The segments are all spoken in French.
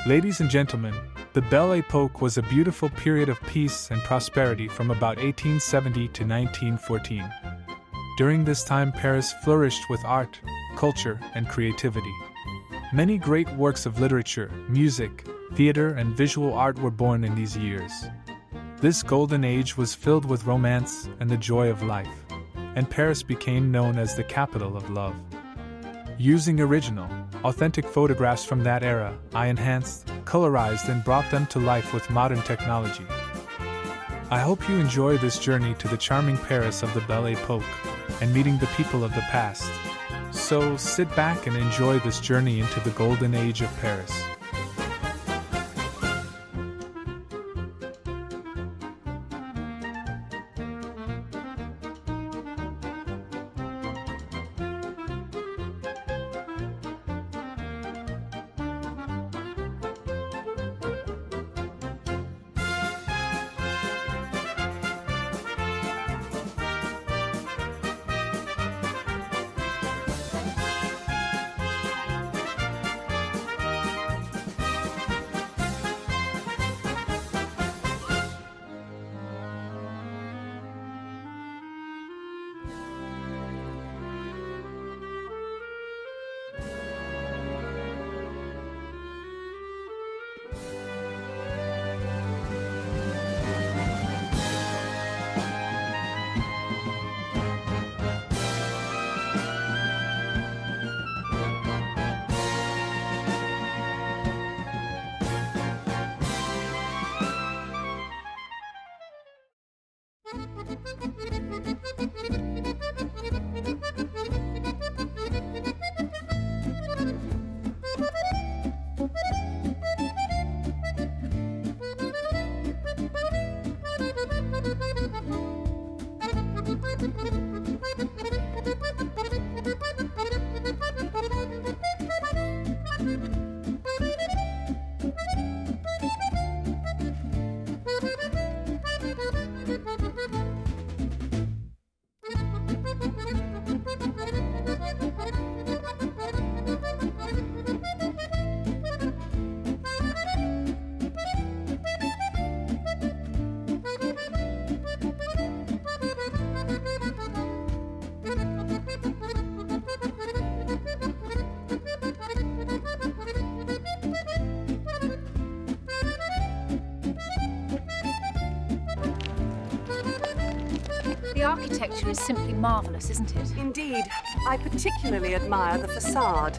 Ladies and gentlemen, the Belle Époque was a beautiful period of peace and prosperity from about 1870 to 1914. During this time, Paris flourished with art, culture, and creativity. Many great works of literature, music, theater, and visual art were born in these years. This golden age was filled with romance and the joy of life, and Paris became known as the capital of love. Using original, authentic photographs from that era, I enhanced, colorized, and brought them to life with modern technology. I hope you enjoy this journey to the charming Paris of the Belle Époque and meeting the people of the past. So sit back and enjoy this journey into the golden age of Paris. The architecture is simply marvellous, isn't it? Indeed. I particularly admire the facade.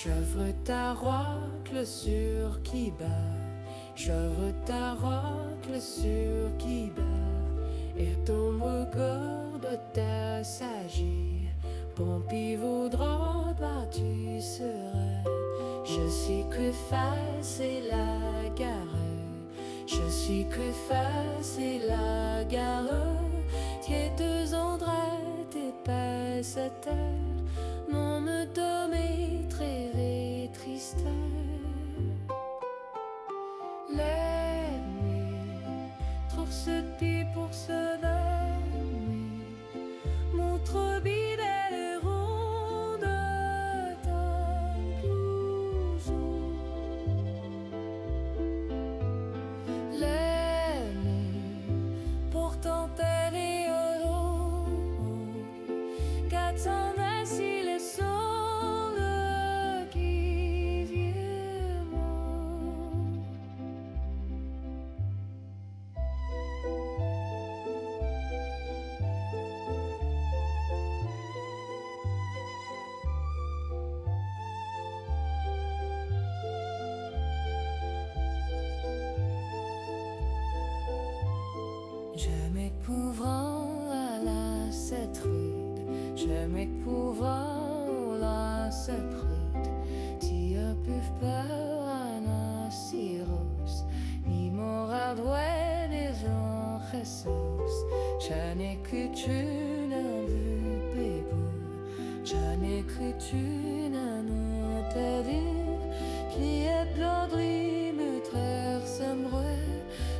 J'ouvre ta rocle sur qui bat, j'ouvre ta rocle sur qui bat, et tombe au corps de ta sagesse, bon pivot droit battu serait. Je suis que face et la gare, je suis que face et la gare, tes deux endroits t'es pas à terre, non me dommer très triste. Les nuits, trouve ce pied pour se donner, montre bidelle ronde ta blouse. Les nuits, pourtant elle est au haut, qu'attend ainsi les sons. Je m'épouvrant à la cette rude, je m'épouvrant à cette rude, tu as pu peur à la cirrhose, ni mon radouet des ressources, je n'ai que tu n'as vu bébou, je n'ai que tu n'as non perdu, qui est blondri me traverse me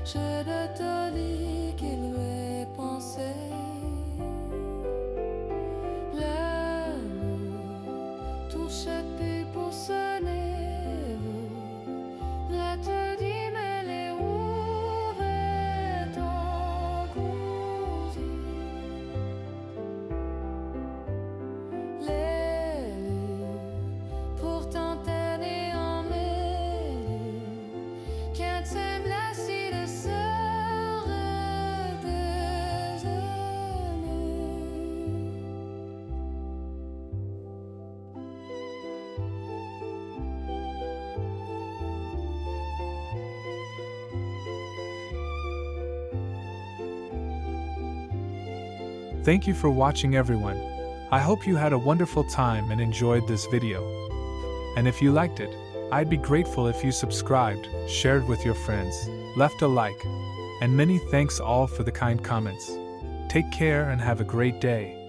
je dois te dire qu'il lui pensé. L'amour touche plus pour sonner, là te dit mais les ouvre ton cousin. Les lieux, pourtant elle est en mêlée, qu'un t'aime la si de Thank you for watching, everyone. I hope you had a wonderful time and enjoyed this video. And if you liked it, I'd be grateful if you subscribed, shared with your friends, left a like, and many thanks all for the kind comments. Take care and have a great day.